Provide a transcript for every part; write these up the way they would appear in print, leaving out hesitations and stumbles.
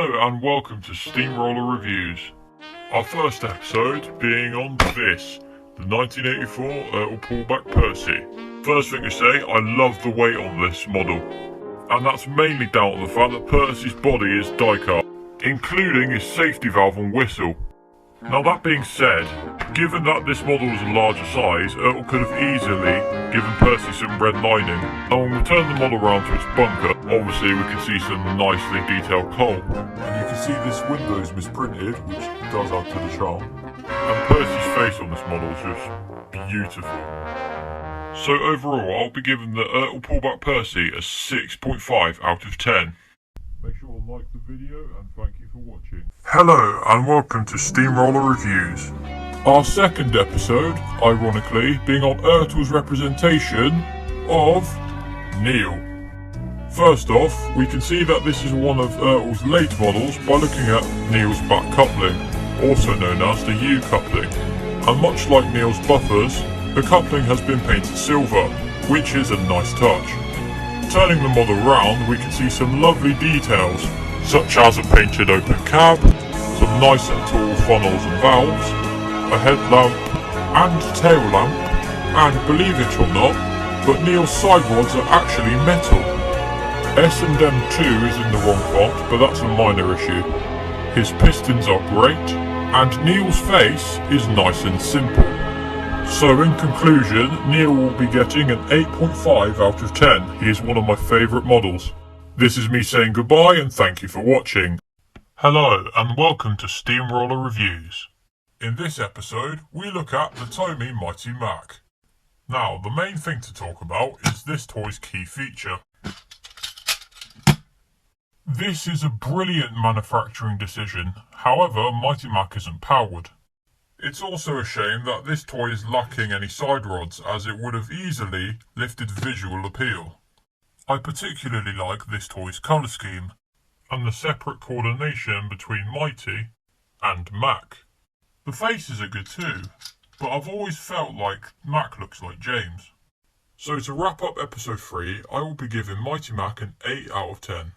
Hello and welcome to Steamroller Reviews. Our first episode being on this, the 1984 Pullback Percy. First thing to say, I love the weight on this model. And that's mainly down to the fact that Percy's body is die-cut, including his safety valve and whistle. Now that being said, given that this model is a larger size, Ertl could have easily given Percy some red lining. And when we turn the model around to its bunker, obviously we can see some nicely detailed coal. And you can see this window is misprinted, which does add to the charm. And Percy's face on this model is just beautiful. So overall, I'll be giving the Ertl Pullback Percy a 6.5 out of 10. Make sure to like the video and thank you for watching. Hello and welcome to Steamroller Reviews. Our second episode, ironically, being on Ertl's representation of Neil. First off, we can see that this is one of Ertl's late models by looking at Neil's back coupling, also known as the U coupling. And much like Neil's buffers, the coupling has been painted silver, which is a nice touch. Turning the model round, we can see some lovely details, such as a painted open cab, some nice and tall funnels and valves, a headlamp and tail lamp, and believe it or not, but Neil's side rods are actually metal. S&M2 is in the wrong font, but that's a minor issue. His pistons are great, and Neil's face is nice and simple. So in conclusion, Neil will be getting an 8.5 out of 10. He is one of my favourite models. This is me saying goodbye and thank you for watching. Hello and welcome to Steamroller Reviews. In this episode, we look at the Tomy Mighty Mac. Now, the main thing to talk about is this toy's key feature. This is a brilliant manufacturing decision, however, Mighty Mac isn't powered. It's also a shame that this toy is lacking any side rods, as it would have easily lifted visual appeal. I particularly like this toy's colour scheme, and the separate coordination between Mighty and Mac. The faces are good too, but I've always felt like Mac looks like James. So to wrap up episode 3, I will be giving Mighty Mac an 8 out of 10.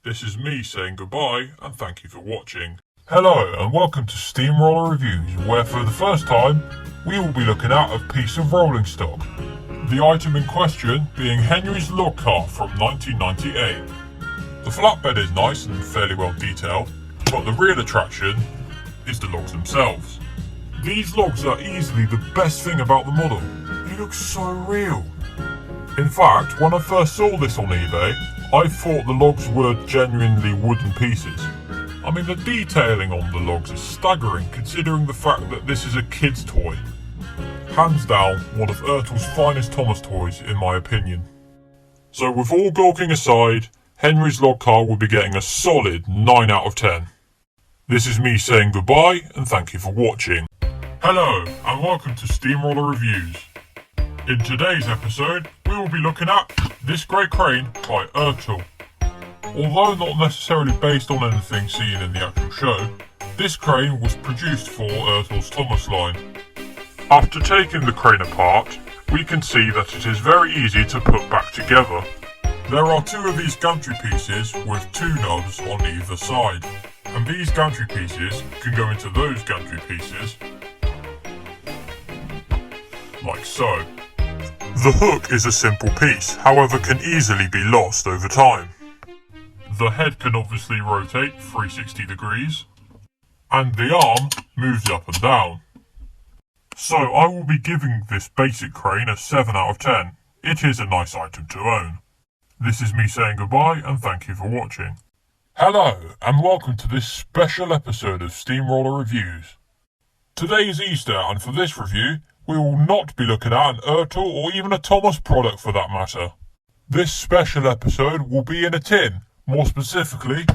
This is me saying goodbye, and thank you for watching. Hello and welcome to Steamroller Reviews, where for the first time, we will be looking at a piece of rolling stock. The item in question being Henry's log car from 1998. The flatbed is nice and fairly well detailed, but the real attraction is the logs themselves. These logs are easily the best thing about the model. They look so real. In fact, when I first saw this on eBay, I thought the logs were genuinely wooden pieces. I mean, the detailing on the logs is staggering considering the fact that this is a kid's toy. Hands down, one of Ertl's finest Thomas toys in my opinion. So with all gawking aside, Henry's log car will be getting a solid 9 out of 10. This is me saying goodbye and thank you for watching. Hello and welcome to Steamroller Reviews. In today's episode, we will be looking at this grey crane by Ertl. Although not necessarily based on anything seen in the actual show, this crane was produced for Ertl's Thomas line. After taking the crane apart, we can see that it is very easy to put back together. There are 2 of these gantry pieces with 2 nubs on either side, and these gantry pieces can go into those gantry pieces, like so. The hook is a simple piece, however can easily be lost over time. The head can obviously rotate 360 degrees, and the arm moves up and down. So I will be giving this basic crane a 7 out of 10. It is a nice item to own. This is me saying goodbye and thank you for watching. Hello and welcome to this special episode of Steamroller Reviews. Today is Easter and for this review, we will not be looking at an Ertl or even a Thomas product for that matter. This special episode will be in a tin. More specifically,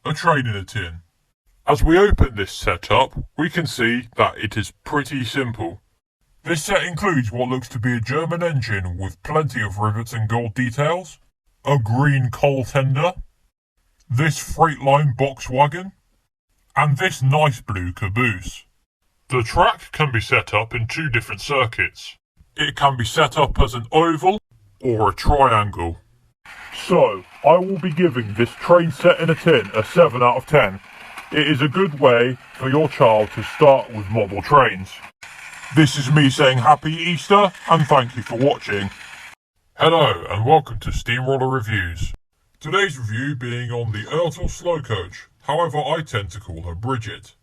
a train in a tin. As we open this setup, we can see that it is pretty simple. This set includes what looks to be a German engine with plenty of rivets and gold details, a green coal tender, this Freight-Line box wagon, and this nice blue caboose. The track can be set up in 2 different circuits. It can be set up as an oval or a triangle. So, I will be giving this train set in a tin a 7 out of 10. It is a good way for your child to start with model trains. This is me saying Happy Easter and thank you for watching. Hello and welcome to Steamroller Reviews. Today's review being on the Ertl Slow Coach, however I tend to call her Bridget.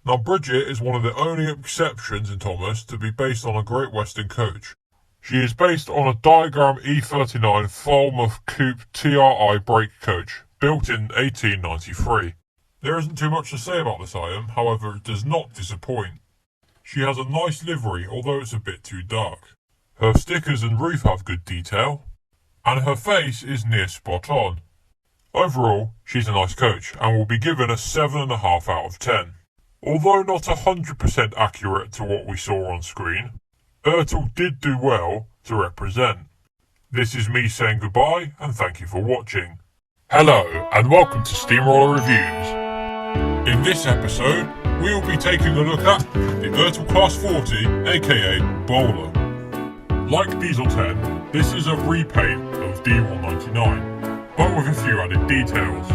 Now Bridget is one of the only exceptions in Thomas to be based on a Great Western coach. She is based on a Diagram E39 Falmouth Coupe TRI brake coach, built in 1893. There isn't too much to say about this item, however it does not disappoint. She has a nice livery, although it's a bit too dark. Her stickers and roof have good detail, and her face is near spot on. Overall, she's a nice coach, and will be given a 7.5 out of 10. Although not 100% accurate to what we saw on screen, Ertl did do well to represent. This is me saying goodbye, and thank you for watching. Hello, and welcome to Steamroller Reviews. In this episode, we will be taking a look at the Ertl Class 40, aka Bowler. Like Diesel 10, this is a repaint of D199, but with a few added details.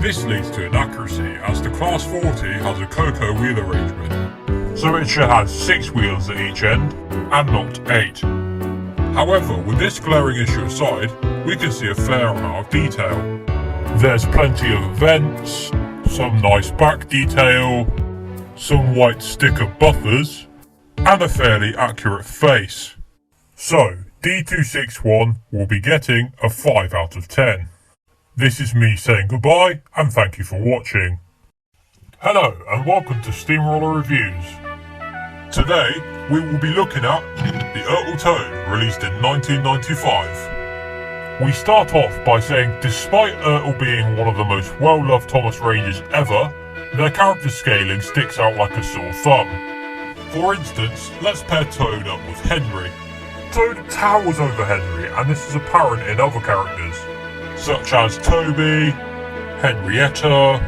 This leads to inaccuracy as the Class 40 has a Coco wheel arrangement, so it should have 6 wheels at each end and not 8. However, with this glaring issue aside, we can see a fair amount of detail. There's plenty of vents, some nice back detail, some white sticker buffers, and a fairly accurate face. So, D261 will be getting a 5 out of 10. This is me saying goodbye, and thank you for watching. Hello, and welcome to Steamroller Reviews. Today, we will be looking at the Ertl Toad, released in 1995. We start off by saying despite Ertl being one of the most well-loved Thomas ranges ever, their character scaling sticks out like a sore thumb. For instance, let's pair Toad up with Henry. Toad towers over Henry, and this is apparent in other characters, such as Toby, Henrietta,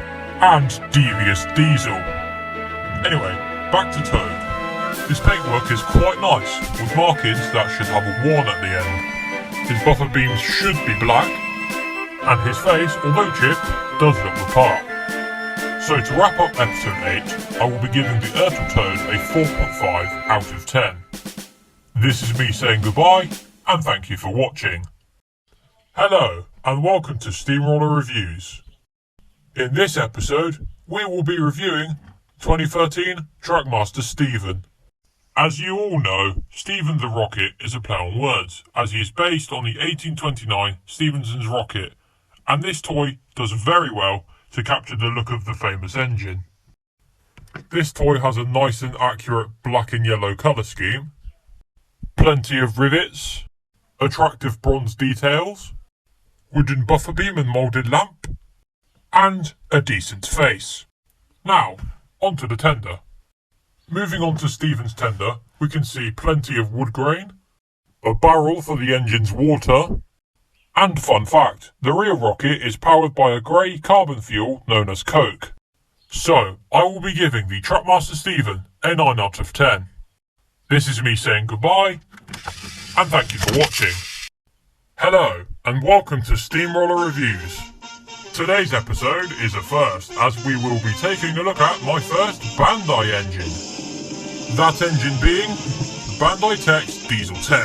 and Devious Diesel. Anyway, back to Toad. His paintwork is quite nice, with markings that should have a 1 at the end. His buffer beams should be black, and his face, although chipped, does look the part. So to wrap up episode 8, I will be giving the Ertl Toad a 4.5 out of 10. This is me saying goodbye, and thank you for watching. Hello, and welcome to Steamroller Reviews. In this episode, we will be reviewing 2013 Trackmaster Stephen. As you all know, Stephen the Rocket is a play on words, as he is based on the 1829 Stephenson's rocket, and this toy does very well to capture the look of the famous engine. This toy has a nice and accurate black and yellow colour scheme, plenty of rivets, attractive bronze details, wooden buffer beam and moulded lamp, and a decent face. Now, onto the tender. Moving on to Stephen's tender, we can see plenty of wood grain, a barrel for the engine's water, and fun fact, the real rocket is powered by a grey carbon fuel known as coke. So, I will be giving the Trackmaster Stephen a 9 out of 10. This is me saying goodbye, and thank you for watching. Hello, and welcome to Steamroller Reviews. Today's episode is a first, as we will be taking a look at my first Bandai engine. That engine being the Bandai Tex Diesel 10.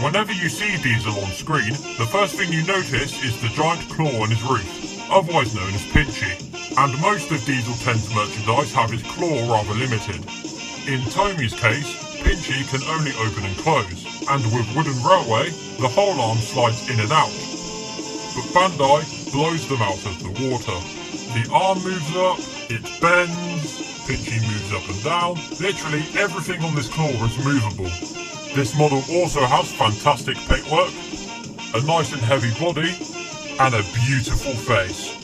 Whenever you see Diesel on screen, the first thing you notice is the giant claw on his roof, otherwise known as Pinchy, and most of Diesel 10's merchandise have his claw rather limited. In Tomy's case, Pinchy can only open and close, and with Wooden Railway, the whole arm slides in and out. But Bandai blows them out of the water. The arm moves up, it bends, Pinchy moves up and down. Literally everything on this claw is movable. This model also has fantastic paintwork, a nice and heavy body, and a beautiful face.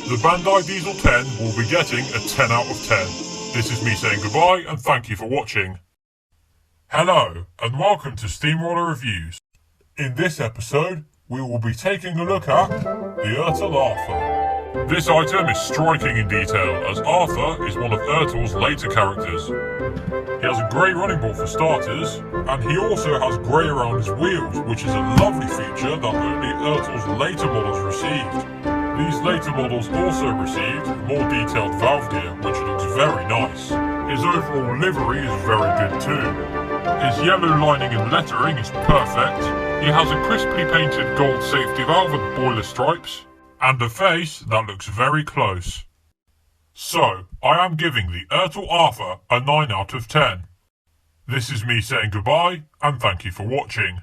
The Bandai Diesel 10 will be getting a 10 out of 10. This is me saying goodbye, and thank you for watching. Hello, and welcome to Steamroller Reviews. In this episode, we will be taking a look at the Ertl Arthur. This item is striking in detail, as Arthur is one of Ertl's later characters. He has a grey running board for starters, and he also has grey around his wheels, which is a lovely feature that only Ertl's later models received. These later models also received more detailed valve gear, which looks very nice. His overall livery is very good too. His yellow lining and lettering is perfect. He has a crisply painted gold safety valve with boiler stripes, and a face that looks very close. So, I am giving the Ertl Arthur a 9 out of 10. This is me saying goodbye, and thank you for watching.